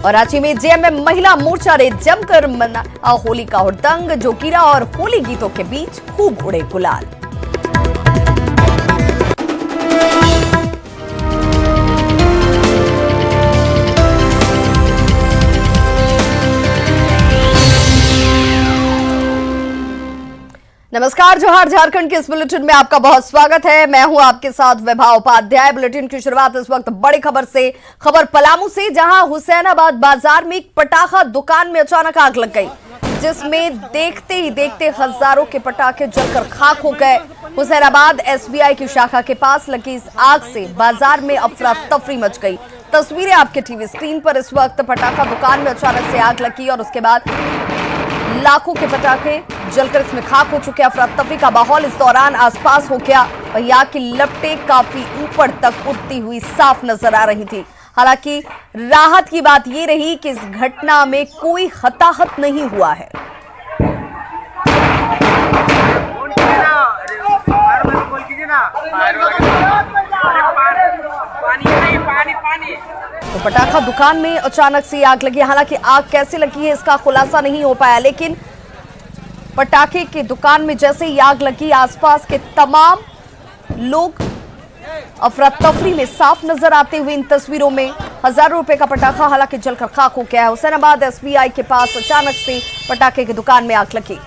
और रांची में जेएमएम महिला मोर्चा ने जमकर मना होली का हुड़दंग। जोकीरा और होली गीतों के बीच खूब उड़े गुलाल। नमस्कार, जोहार। झारखंड के इस बुलेटिन में आपका बहुत स्वागत है। मैं हूं आपके साथ विभा उपाध्याय। बुलेटिन की शुरुआत इस वक्त बड़ी खबर से। खबर पलामू से, जहां हुसैनाबाद बाजार में एक पटाखा दुकान में अचानक आग लग गई, जिसमें देखते ही देखते हजारों के पटाखे जलकर खाक हो गए। हुसैनाबाद एसबीआई की शाखा के पास लगी इस आग से बाजार में अफरा तफरी मच गई। तस्वीरें आपके टीवी स्क्रीन पर। इस वक्त पटाखा दुकान में अचानक से आग लगी और उसके बाद लाखों के पटाखे जलकर इसमें खाक हो चुके। अफरा तफरी का माहौल इस दौरान आसपास हो गया। वहीं आग की लपटें काफी ऊपर तक उठती हुई साफ नजर आ रही थी। हालांकि राहत की बात यह रही कि इस घटना में कोई हताहत नहीं हुआ है। तो पटाखा दुकान में अचानक से आग लगी। हालांकि आग कैसे लगी है इसका खुलासा नहीं हो पाया, लेकिन पटाखे की दुकान में जैसे ही आग लगी, आसपास के तमाम लोग अफरा तफरी में साफ नजर आते हुए इन तस्वीरों में। हजारों रुपए का पटाखा हालांकि जलकर खाक हो गया है। हुसैनाबाद एसबीआई के पास अचानक से पटाखे की दुकान में आग लगी।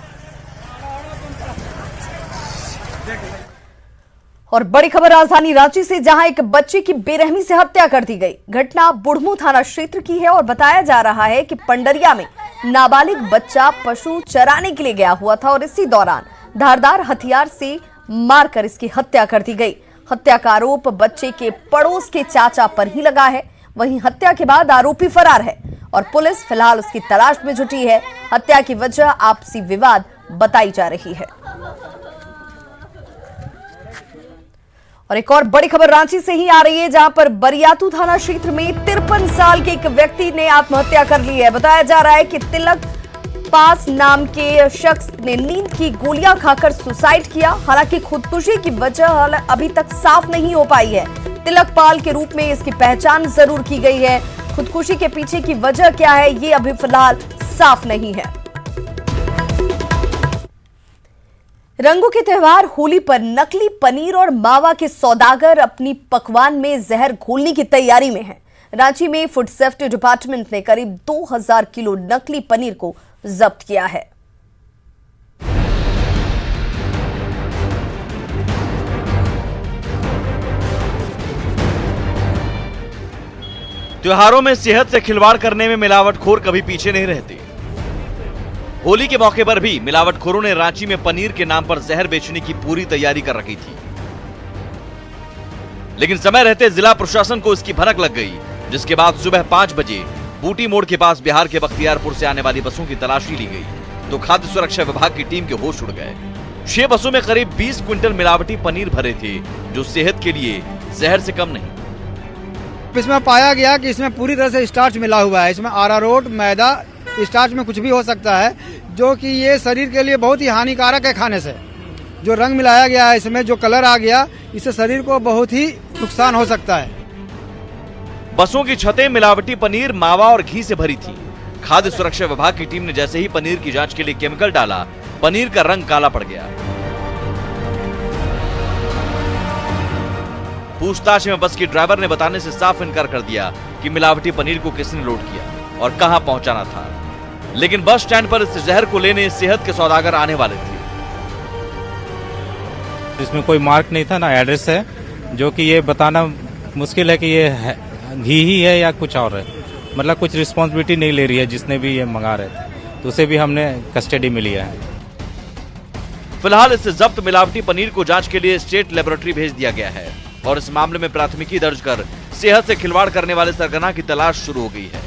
और बड़ी खबर राजधानी रांची से, जहां एक बच्चे की बेरहमी से हत्या कर दी गई। घटना बुढ़मू थाना क्षेत्र की है और बताया जा रहा है कि पंडरिया में नाबालिग बच्चा पशु चराने के लिए गया हुआ था और इसी दौरान धारदार हथियार से मारकर इसकी हत्या कर दी गई। हत्या का आरोप बच्चे के पड़ोस के चाचा पर ही लगा है। वहीं हत्या के बाद आरोपी फरार है और पुलिस फिलहाल उसकी तलाश में जुटी है। हत्या की वजह आपसी विवाद बताई जा रही है। और एक और बड़ी खबर रांची से ही आ रही है, जहां पर बरियातू थाना क्षेत्र में 53 साल के एक व्यक्ति ने आत्महत्या कर ली है। बताया जा रहा है कि तिलक पास नाम के शख्स ने नींद की गोलियां खाकर सुसाइड किया। हालांकि खुदकुशी की वजह अभी तक साफ नहीं हो पाई है। तिलक पाल के रूप में इसकी पहचान जरूर की गई है। खुदकुशी के पीछे की वजह क्या है, ये अभी फिलहाल साफ नहीं है। रंगों के त्योहार होली पर नकली पनीर और मावा के सौदागर अपनी पकवान में जहर घोलने की तैयारी में हैं। रांची में फूड सेफ्टी डिपार्टमेंट ने करीब 2000 किलो नकली पनीर को जब्त किया है। त्योहारों में सेहत से खिलवाड़ करने में मिलावटखोर कभी पीछे नहीं रहते। होली के मौके पर भी मिलावटखोरों ने रांची में पनीर के नाम पर जहर बेचने की पूरी तैयारी कर रखी थी, लेकिन समय रहते जिला प्रशासन को इसकी भनक लग गई, जिसके बाद सुबह 5 बजे बूटी मोड़ के पास बिहार के बख्तियारपुर से आने वाली बसों की तलाशी ली गई तो खाद्य सुरक्षा विभाग की टीम के होश उड़ गए। 6 बसों में करीब 20 क्विंटल मिलावटी पनीर भरे थे, जो सेहत के लिए जहर से कम नहीं। इसमें पाया गया कि इसमें पूरी तरह से स्टार्च मिला हुआ है। इसमें अरारोट, मैदा, स्टार्च में कुछ भी हो सकता है, जो कि ये शरीर के लिए बहुत ही हानिकारक है खाने से। जो रंग मिलाया गया है इसमें, जो कलर आ गया, इससे शरीर को बहुत ही नुकसान हो सकता है। बसों की छतें मिलावटी पनीर, मावा और घी से भरी थी। खाद्य सुरक्षा विभाग की टीम ने जैसे ही पनीर की जांच के लिए केमिकल डाला, पनीर का रंग काला पड़ गया। पूछताछ में बस के ड्राइवर ने बताने से साफ इनकार कर दिया कि मिलावटी पनीर को किसने लोड किया और कहां पहुंचाना था, लेकिन बस स्टैंड पर इस जहर को लेने सेहत के सौदागर आने वाले थे। इसमें कोई मार्क नहीं था, ना एड्रेस है, जो कि ये बताना मुश्किल है कि ये घी ही है या कुछ और है। मतलब कुछ रिस्पॉन्सिबिलिटी नहीं ले रही है जिसने भी ये मंगा रहे थे, तो उसे भी हमने कस्टडी में लिया है। फिलहाल इस जब्त मिलावटी पनीर को जांच के लिए स्टेट लेबोरेटरी भेज दिया गया है और इस मामले में प्राथमिकी दर्ज कर सेहत से खिलवाड़ करने वाले सरगना की तलाश शुरू हो गई है।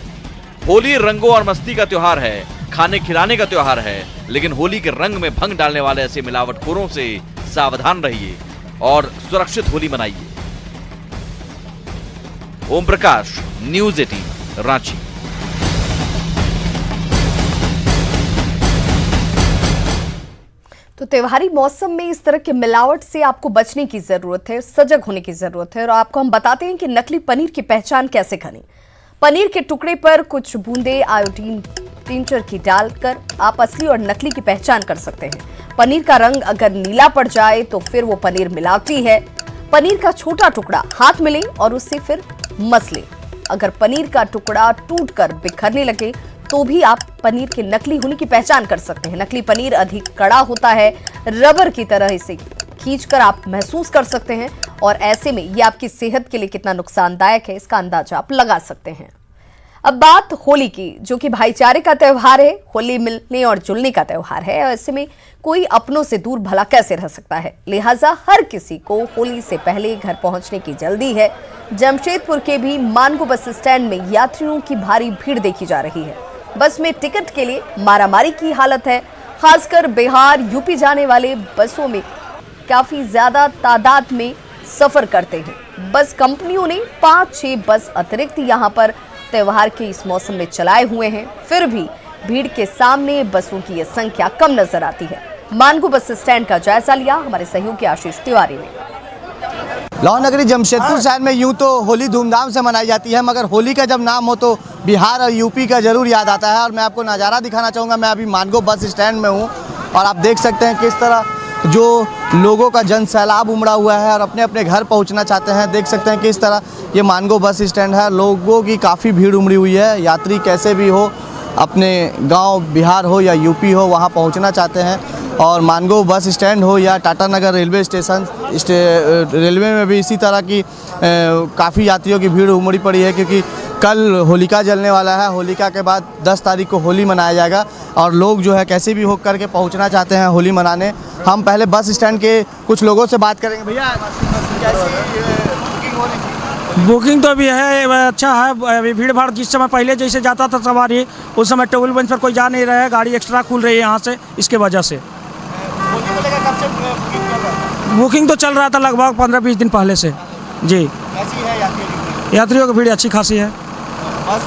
होली रंगों और मस्ती का त्योहार है, खाने खिलाने का त्योहार है, लेकिन होली के रंग में भंग डालने वाले ऐसे मिलावटखोरों से सावधान रहिए और सुरक्षित होली मनाइए। ओम प्रकाश, न्यूज़ 18, रांची। तो त्योहारी मौसम में इस तरह के मिलावट से आपको बचने की जरूरत है, सजग होने की जरूरत है। और आपको हम बताते हैं कि नकली पनीर की पहचान कैसे करें। पनीर के टुकड़े पर कुछ बूंदे आयोडीन टिंचर की डालकर आप असली और नकली की पहचान कर सकते हैं। पनीर का रंग अगर नीला पड़ जाए तो फिर वो पनीर मिलावटी है। पनीर का छोटा टुकड़ा हाथ में लें और उससे फिर मस लें। अगर पनीर का टुकड़ा टूटकर बिखरने लगे तो भी आप पनीर के नकली होने की पहचान कर सकते हैं। नकली पनीर अधिक कड़ा होता है, रबर की तरह इसे खींचकर आप महसूस कर सकते हैं और ऐसे में ये आपकी सेहत के लिए कितना नुकसानदायक है इसका अंदाजा आप लगा सकते हैं। अब बात होली की, जो कि भाईचारे का त्योहार है। होली मिलने और जुलने का त्योहार है और ऐसे में कोई अपनों से दूर भला कैसे रह सकता है। लिहाजा हर किसी को होली से पहले घर पहुंचने की जल्दी है। जमशेदपुर के भी मानगो बस स्टैंड में यात्रियों की भारी भीड़ देखी जा रही है। बस में टिकट के लिए मारामारी की हालत है। खासकर बिहार यूपी जाने वाले बसों में काफी ज्यादा तादाद में सफर करते हैं। बस कंपनियों ने 5-6 बस अतिरिक्त यहां पर त्योहार के इस मौसम में चलाए हुए हैं। फिर भी भीड़ के सामने बसों की यह संख्या कम नजर आती है। मानगो बस स्टैंड का जायजा लिया हमारे सहयोगी आशीष तिवारी ने। लाहौर नगरी जमशेदपुर शहर में यूं तो होली धूमधाम से मनाई जाती है, मगर होली का जब नाम हो तो बिहार और यूपी का जरूर याद आता है। और मैं आपको नज़ारा दिखाना चाहूँगा। मैं अभी मानगो बस स्टैंड में हूँ और आप देख सकते हैं किस तरह जो लोगों का जन सैलाब उमड़ा हुआ है और अपने अपने घर पहुंचना चाहते हैं। देख सकते हैं किस तरह ये मानगो बस स्टैंड है। लोगों की काफ़ी भीड़ उमड़ी हुई है। यात्री कैसे भी हो अपने गांव बिहार हो या यूपी हो वहां पहुंचना चाहते हैं। और मानगो बस स्टैंड हो या टाटा नगर रेलवे स्टेशन रेलवे में भी इसी तरह की काफ़ी यात्रियों की भीड़ उमड़ी पड़ी है, क्योंकि कल होलिका जलने वाला है। होलिका के बाद 10 तारीख को होली मनाया जाएगा और लोग जो है कैसे भी हो करके पहुंचना चाहते हैं होली मनाने। हम पहले बस स्टैंड के कुछ लोगों से बात करेंगे। भैया बुकिंग तो अभी है, अच्छा है। अभी भीड़ भाड़ जिस समय पहले जैसे जाता था सवारी, उस समय टेबल बेंच पर कोई जा नहीं रहा है। गाड़ी एक्स्ट्रा खुल रही है यहाँ से, इसके वजह से बुकिंग तो चल रहा था लगभग 15-20 दिन पहले से जी। कैसी है यात्रियों की भीड़ अच्छी खासी है। बस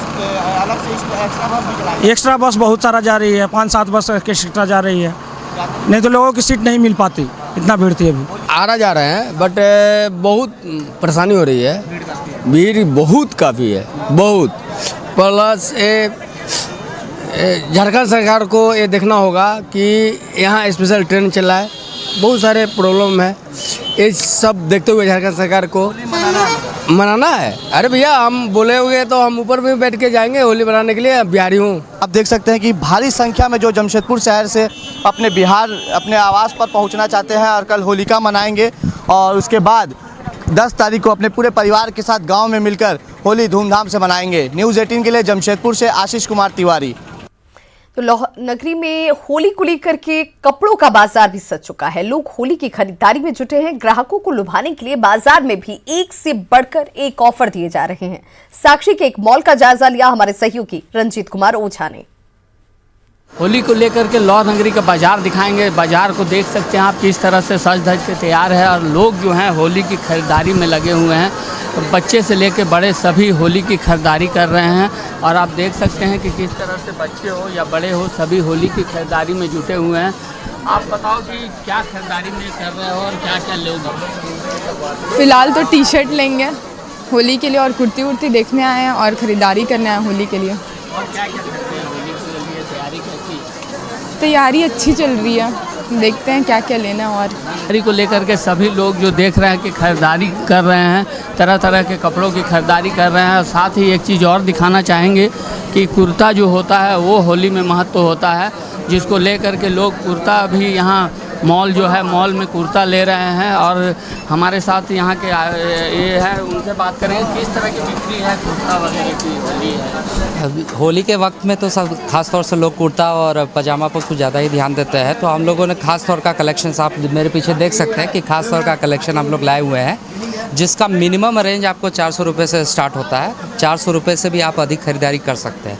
अलग से एक्स्ट्रा बस भी चलाई? एक्स्ट्रा बस बहुत सारा जा रही है, 5-7 बस एक्स्ट्रा जा रही है, नहीं तो लोगों की सीट नहीं मिल पाती, इतना भीड़ थी। अभी आ रहा जा रहे हैं बट बहुत परेशानी हो रही है। भीड़ बहुत काफ़ी है, बहुत। प्लस झारखंड सरकार को ये देखना होगा कि यहाँ स्पेशल ट्रेन चला है, बहुत सारे प्रॉब्लम है। ये सब देखते हुए झारखंड सरकार को मनाना है। अरे भैया हम बोले हुए तो हम ऊपर में बैठ के जाएंगे होली मनाने के लिए। बिहारी हूँ। आप देख सकते हैं कि भारी संख्या में जो जमशेदपुर शहर से अपने बिहार अपने आवास पर पहुंचना चाहते हैं और कल होलिका मनाएंगे और उसके बाद 10 तारीख को अपने पूरे परिवार के साथ गांव में मिलकर होली धूमधाम से मनाएंगे। न्यूज़ 18 के लिए जमशेदपुर से आशीष कुमार तिवारी। तो लाहौर नगरी में होली को लेकर के कपड़ों का बाजार भी सज चुका है। लोग होली की खरीदारी में जुटे हैं। ग्राहकों को लुभाने के लिए बाजार में भी एक से बढ़कर एक ऑफर दिए जा रहे हैं। साक्षी के एक मॉल का जायजा लिया हमारे सहयोगी रंजीत कुमार ओझा ने। होली को लेकर के लाहौर नगरी का बाजार दिखाएंगे। बाजार को देख सकते हैं आप किस तरह से सज धज के तैयार है और लोग जो हैं होली की खरीदारी में लगे हुए हैं। बच्चे से लेकर बड़े सभी होली की खरीदारी कर रहे हैं और आप देख सकते हैं कि किस तरह से बच्चे हो या बड़े हो सभी होली की खरीदारी में जुटे हुए हैं। आप बताओ कि क्या खरीदारी में कर रहे हो और क्या क्या लोगे? फिलहाल तो टी शर्ट लेंगे होली के लिए और कुर्ती वुर्ती देखने आए हैं और ख़रीदारी करने आए हैं होली के लिए। और क्या क्या करते हैं होली के लिए? तैयारी कैसी है? तैयारी अच्छी चल रही है, देखते हैं क्या क्या लेना है। और खरीदारी को लेकर के सभी लोग जो देख रहे हैं कि खरीदारी कर रहे हैं, तरह तरह के कपड़ों की खरीदारी कर रहे हैं। और साथ ही एक चीज़ और दिखाना चाहेंगे कि कुर्ता जो होता है वो होली में महत्व होता है, जिसको लेकर के लोग कुर्ता भी यहाँ मॉल जो है मॉल में कुर्ता ले रहे हैं। और हमारे साथ यहाँ के ये है, उनसे बात करेंगे किस तरह की बिक्री है कुर्ता वगैरह की होली है। होली के वक्त में तो सब खास तौर से लोग कुर्ता और पजामा पर कुछ ज़्यादा ही ध्यान देते हैं, तो हम लोगों ने खास तौर का कलेक्शन आप मेरे पीछे देख सकते हैं कि खास तौर का कलेक्शन हम लोग लाए हुए हैं, जिसका मिनिमम रेंज आपको 400 रुपये से स्टार्ट होता है। 400 रुपये से भी आप अधिक खरीदारी कर सकते हैं।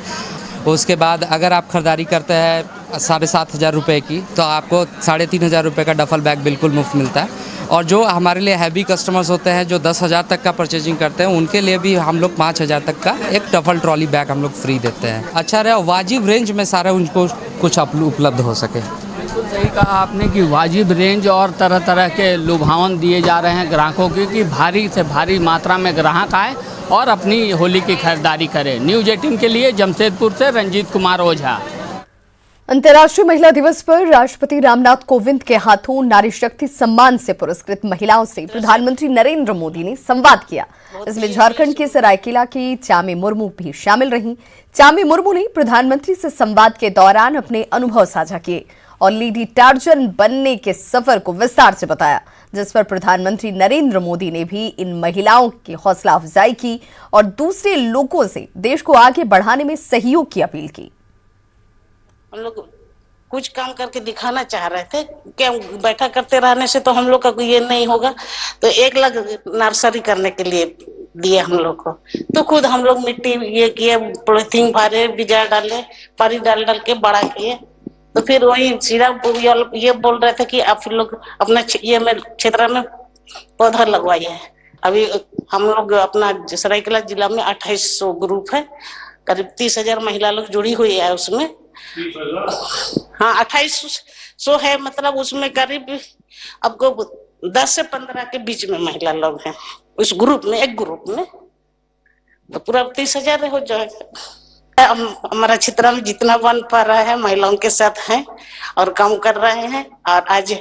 उसके बाद अगर आप खरीदारी करते हैं 7,500 रुपये की, तो आपको 3,500 रुपये का डफल बैग बिल्कुल मुफ्त मिलता है। और जो हमारे लिए हैवी कस्टमर्स होते हैं जो 10,000 तक का परचेजिंग करते हैं, उनके लिए भी हम लोग 5,000 तक का एक डफल ट्रॉली बैग हम लोग फ्री देते हैं। अच्छा रहे वाजिब रेंज में सारा उनको कुछ उपलब्ध हो सके। बिल्कुल सही कहा आपने कि वाजिब रेंज और तरह तरह के लुभावन दिए जा रहे हैं ग्राहकों की, कि भारी से भारी मात्रा में ग्राहक आए और अपनी होली की खरीदारी करें। न्यूज़ 18 के लिए जमशेदपुर से रंजीत कुमार ओझा। अंतर्राष्ट्रीय महिला दिवस पर राष्ट्रपति रामनाथ कोविंद के हाथों नारी शक्ति सम्मान से पुरस्कृत महिलाओं से प्रधानमंत्री नरेंद्र मोदी ने संवाद किया। इसमें झारखंड के सरायकेला की चामी मुर्मू भी शामिल रहीं। चामी मुर्मू ने प्रधानमंत्री से संवाद के दौरान अपने अनुभव साझा किए और लेडी टार्जन बनने के सफर को विस्तार से बताया, जिस पर प्रधानमंत्री नरेंद्र मोदी ने भी इन महिलाओं की हौसला अफजाई की और दूसरे लोगों से देश को आगे बढ़ाने में सहयोग की अपील की। हम लोग कुछ काम करके दिखाना चाह रहे थे, क्या बैठा करते रहने से तो हम लोग का ये नहीं होगा, तो 1 लाख नर्सरी करने के लिए दिए हम लोग को। तो खुद हम लोग मिट्टी ये किए, पॉलिथीन भरे, बीजा डाले, पानी डाल के बड़ा किए। तो फिर वही सीधा ये बोल रहे थे कि आप लोग अपने ये में क्षेत्र में पौधा लगवाइए। अभी हम लोग अपना सरायकेला जिला में 2800 ग्रुप है, करीब 30,000 महिला लोग जुड़ी हुई है उसमें। हाँ 2800 है, मतलब उसमें करीब आपको 10 से 15 के बीच में महिला लोग हैं उस ग्रुप में, एक ग्रुप में, तो पूरा 30,000 हो जाएगा। हमारा क्षेत्र में जितना बन पा रहा है महिलाओं के साथ हैं और काम कर रहे हैं। और आज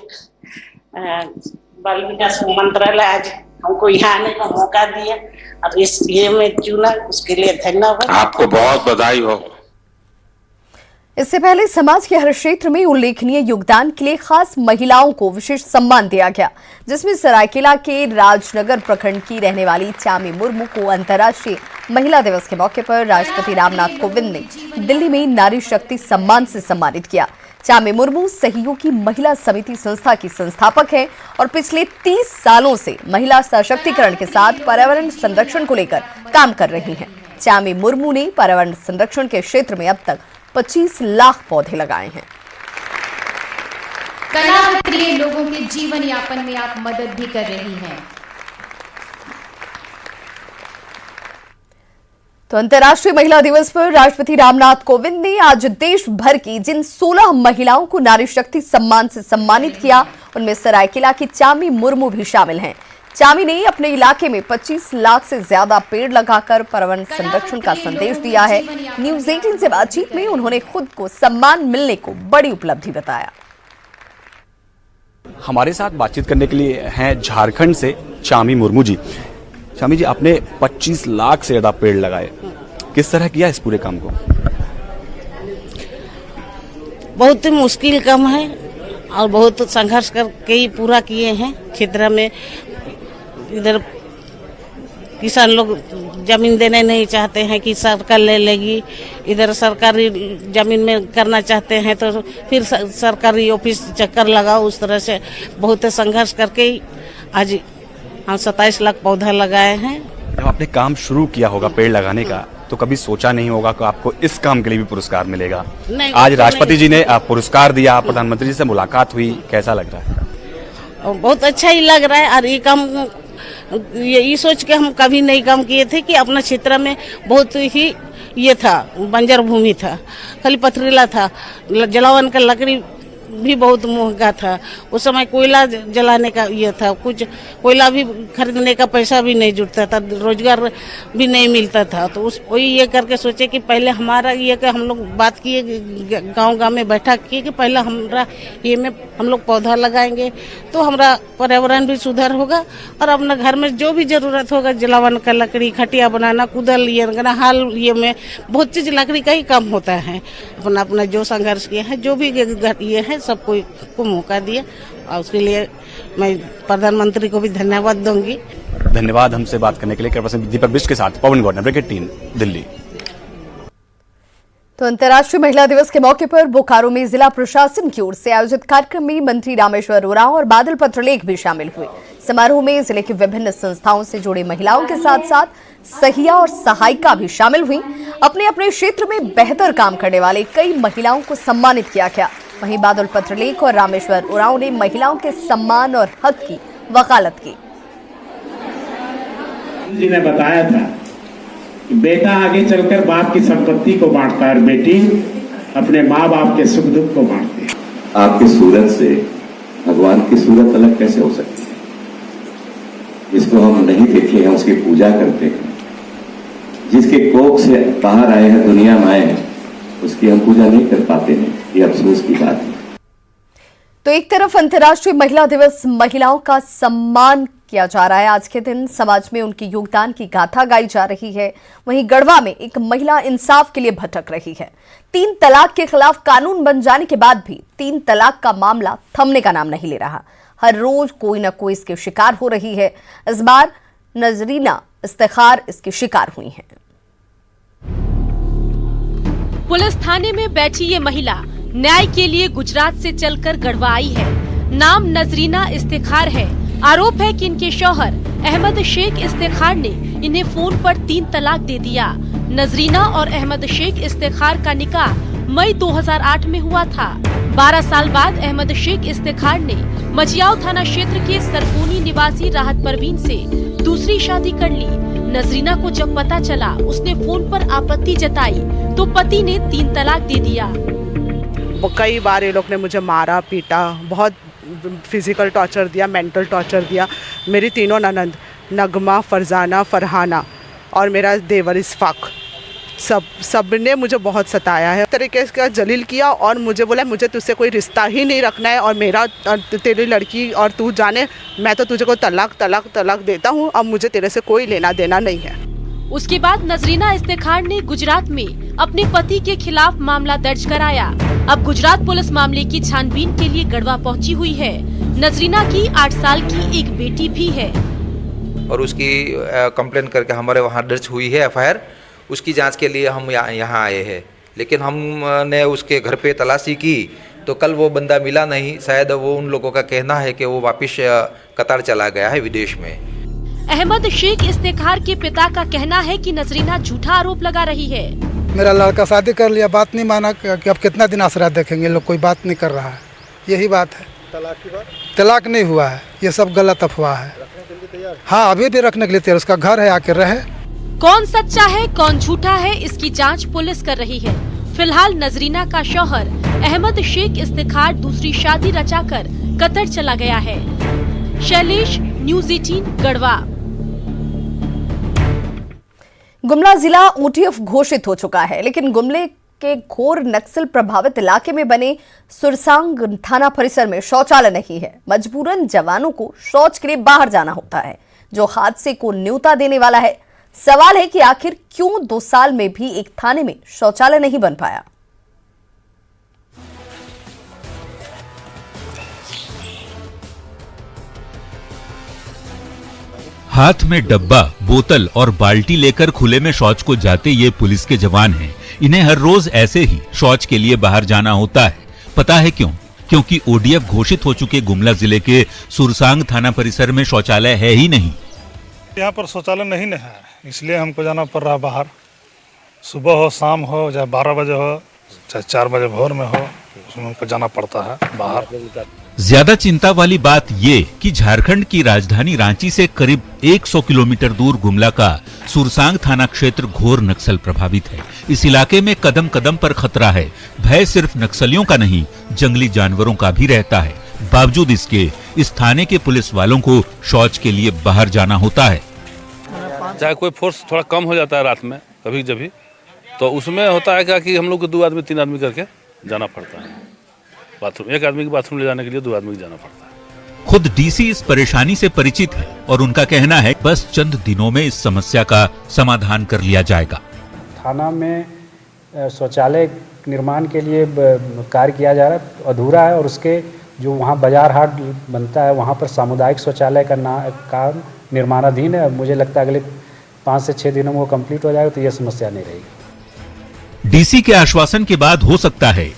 बाल विकास मंत्रालय आज हमको यहाँ आने का मौका दिया और इस ये में चुना, उसके लिए धन्यवाद। आपको बहुत बधाई हो। इससे पहले समाज के हर क्षेत्र में उल्लेखनीय योगदान के लिए खास महिलाओं को विशेष सम्मान दिया गया, जिसमें सरायकेला के राजनगर प्रखंड की रहने वाली चामी मुर्मू को अंतर्राष्ट्रीय महिला दिवस के मौके पर राष्ट्रपति रामनाथ कोविंद ने दिल्ली में नारी शक्ति सम्मान से सम्मानित किया। चामी मुर्मू सहयोगी महिला समिति संस्था की संस्थापक है और पिछले 30 सालों से महिला सशक्तिकरण के साथ पर्यावरण संरक्षण को लेकर काम कर रही हैं। चामी मुर्मू ने पर्यावरण संरक्षण के क्षेत्र में अब तक 25 लाख पौधे लगाए हैं। कला प्रिय लोगों के जीवन यापन में आप मदद भी कर रही हैं। तो अंतर्राष्ट्रीय महिला दिवस पर राष्ट्रपति रामनाथ कोविंद ने आज देश भर की जिन 16 महिलाओं को नारी शक्ति सम्मान से सम्मानित किया, उनमें सरायकेला की चामी मुर्मू भी शामिल हैं। चामी ने अपने इलाके में 25 लाख से ज्यादा पेड़ लगाकर पर्यावरण संरक्षण का संदेश दिया है। न्यूज़ 18 से बातचीत में उन्होंने खुद को सम्मान मिलने को बड़ी उपलब्धि बताया। हमारे साथ बातचीत करने के लिए हैं झारखंड से चामी मुर्मू जी। चामी जी, आपने 25 लाख से ज्यादा पेड़ लगाए, किस तरह किया इस पूरे काम को? बहुत ही मुश्किल काम है और बहुत संघर्ष करके ही पूरा किए हैं। क्षेत्र में इधर किसान लोग जमीन देने नहीं चाहते हैं कि सरकार ले लेगी, इधर सरकारी जमीन में करना चाहते हैं तो फिर सरकारी ऑफिस चक्कर लगाओ, उस तरह से बहुत संघर्ष करके ही आज हम 27 लाख पौधा लगाए हैं। जब आपने काम शुरू किया होगा पेड़ लगाने का, तो कभी सोचा नहीं होगा कि आपको इस काम के लिए भी पुरस्कार मिलेगा? आज राष्ट्रपति जी ने पुरस्कार दिया, प्रधानमंत्री जी से मुलाकात हुई, कैसा लग रहा है? बहुत अच्छा ही लग रहा है। और ये काम ये सोच के हम कभी नहीं काम किए थे कि अपना क्षेत्र में बहुत ही ये था, बंजर भूमि था, खाली पथरीला था, जलावन का लकड़ी भी बहुत महंगा था। उस समय कोयला जलाने का ये था, कुछ कोयला भी खरीदने का पैसा भी नहीं जुटता था, रोजगार भी नहीं मिलता था। तो उस वही ये करके सोचे कि पहले हमारा ये कि हम लोग बात किए, गांव में बैठा किए कि पहले हमारा ये में हम लोग पौधा लगाएंगे तो हमारा पर्यावरण भी सुधार होगा और अपना घर में जो भी जरूरत होगा, जलावन का लकड़ी, खटिया बनाना, कुदल, ये हाल, ये में बहुत चीज लकड़ी का ही काम होता है। अपना अपना जो संघर्ष किया है, जो भी ये है, सबको को मौका दिया और उसके लिए मैं प्रधानमंत्री को भी धन्यवाद दूंगी। धन्यवाद हमसे बात करने के लिए। कैमरा पर्सन दीपक बिष्ट के साथ पवन गौड़, ब्रिगेड 3, दिल्ली। तो अंतर्राष्ट्रीय महिला दिवस के मौके पर बोकारो में जिला प्रशासन की ओर से आयोजित कार्यक्रम में मंत्री रामेश्वर उरांव और बादल पत्रलेख भी शामिल हुए। समारोह में जिले की विभिन्न संस्थाओं से जुड़ी महिलाओं के साथ साथ सहिया और सहायिका भी शामिल हुई। अपने अपने क्षेत्र में बेहतर काम करने वाले कई महिलाओं को सम्मानित किया गया। वहीं बादल पत्रलेख और रामेश्वर उरांव ने महिलाओं के सम्मान और हक की वकालत की। जी ने बताया था कि बेटा आगे चलकर बाप की संपत्ति को बांटता है और बेटी अपने माँ बाप के सुख दुख को बांटती है। आपकी सूरत से भगवान की सूरत अलग कैसे हो सकती है? जिसको हम नहीं देखे हैं उसकी पूजा करते हैं, जिसके कोख से बाहर आए हैं, दुनिया में आए हैं, उसकी हम पूजा नहीं कर पाते हैं। ये अफसोस की बात है। तो एक तरफ अंतर्राष्ट्रीय महिला दिवस महिलाओं का सम्मान किया जा रहा है। आज के दिन समाज में उनके योगदान की गाथा गाई जा रही है। वहीं गढ़वा में एक महिला इंसाफ के लिए भटक रही है। 3 तलाक के खिलाफ कानून बन जाने के बाद भी 3 तलाक का मामला थमने का नाम नहीं ले रहा। हर रोज कोई न कोई इसके शिकार हो रही है। इस बार नजरीना इफ्तिखार इसकी शिकार हुई है। पुलिस थाने में बैठी ये महिला न्याय के लिए गुजरात से चलकर गढ़वा आई है। नाम नजरीना इफ्तिखार है। आरोप है कि इनके शौहर अहमद शेख इफ्तिखार ने इन्हें फोन पर 3 तलाक दे दिया। नजरीना और अहमद शेख इफ्तिखार का निकाह मई 2008 में हुआ था। 12 साल बाद अहमद शेख इफ्तिखार ने मचियाव थाना क्षेत्र के सरकोनी निवासी राहत परवीन से दूसरी शादी कर ली। नजरीना को जब पता चला, उसने फोन पर आपत्ति जताई तो पति ने 3 तलाक दे दिया। कई बार ये लोग ने मुझे मारा पीटा, बहुत फिजिकल टॉर्चर दिया, मेंटल टॉर्चर दिया। मेरी तीनों ननंद नगमा, फरजाना, फरहाना और मेरा देवर इस्फाक, सब ने मुझे बहुत सताया है। तरीके का जलील किया और मुझे बोला मुझे तुझसे कोई रिश्ता ही नहीं रखना है और मेरा तेरी लड़की और तू जाने, मैं तो तुझे को तलाक देता हूँ। अब मुझे तेरे से कोई लेना देना नहीं है। उसके बाद नजरीना इफ्तिखार ने गुजरात में अपने पति के खिलाफ मामला दर्ज कराया। अब गुजरात पुलिस मामले की छानबीन के लिए गढ़वा पहुंची हुई है। नजरीना की 8 साल की एक बेटी भी है और उसकी कंप्लेन करके हमारे वहाँ दर्ज हुई है FIR। उसकी जांच के लिए हम यहाँ आए हैं, लेकिन हमने उसके घर पे तलाशी की तो कल वो बंदा मिला नहीं। शायद वो उन लोगों का कहना है कि वो वापस कतार चला गया है विदेश में। अहमद शेख इफ्तिखार के पिता का कहना है कि नजरीना झूठा आरोप लगा रही है। मेरा लड़का शादी कर लिया, बात नहीं माना कि अब कितना दिन आश्रय देखेंगे लोग, कोई बात नहीं कर रहा है। यही बात है। तलाक की बात? तलाक नहीं हुआ है, ये सब गलत अफवाह है। हाँ, अभी भी रखने के लिए तैयार, उसका घर है, आके रहे। कौन सच्चा है कौन झूठा है, इसकी जांच पुलिस कर रही है। फिलहाल नजरीना का शौहर अहमद शेख इफ्तिखार दूसरी शादी रचाकर कतर चला गया है। शैलेश, न्यूज़ 18 गढ़वा। गुमला जिला OTF घोषित हो चुका है, लेकिन गुमले के घोर नक्सल प्रभावित इलाके में बने सुरसांग थाना परिसर में शौचालय नहीं है। मजबूरन जवानों को शौच के लिए बाहर जाना होता है, जो हादसे को न्योता देने वाला है। सवाल है कि आखिर क्यों 2 साल में भी एक थाने में शौचालय नहीं बन पाया। हाथ में डब्बा, बोतल और बाल्टी लेकर खुले में शौच को जाते ये पुलिस के जवान हैं। इन्हें हर रोज ऐसे ही शौच के लिए बाहर जाना होता है। पता है क्यों? क्योंकि ODF घोषित हो चुके गुमला जिले के सुरसांग थाना परिसर में शौचालय है ही नहीं। यहाँ पर शौचालय नहीं है, इसलिए हमको जाना पड़ रहा बाहर। सुबह हो, शाम हो, चाहे 12 बजे हो, चाहे 4 बजे भोर में हो, उसमें हमको जाना पड़ता है बाहर। ज्यादा चिंता वाली बात ये कि झारखंड की राजधानी रांची से करीब 100 किलोमीटर दूर गुमला का सुरसांग थाना क्षेत्र घोर नक्सल प्रभावित है। इस इलाके में कदम कदम पर खतरा है। भय सिर्फ नक्सलियों का नहीं, जंगली जानवरों का भी रहता है। बावजूद इसके इस थाने के पुलिस वालों को शौच के लिए बाहर जाना होता है। चाहे कोई फोर्स थोड़ा कम हो जाता है रात में कभी जभी, तो उसमें होता है क्या कि हम लोग को 2 आदमी 3 आदमी करके जाना पड़ता है बाथरूम। एक आदमी के बाथरूम ले जाने के लिए 2 आदमी जाना पड़ता है। खुद DC इस परेशानी से परिचित है और उनका कहना है बस चंद दिनों में इस समस्या का समाधान कर लिया जाएगा। थाना में शौचालय निर्माण के लिए कार्य किया जा रहा है, अधूरा है, और उसके जो वहाँ बाजार हाट बनता है वहाँ पर सामुदायिक शौचालय का निर्माणाधीन है। मुझे लगता है अगले 5 से 6 दिनों में वो कंप्लीट हो जाएगा तो ये समस्या नहीं रहेगी। DC के आश्वासन के बाद हो सकता है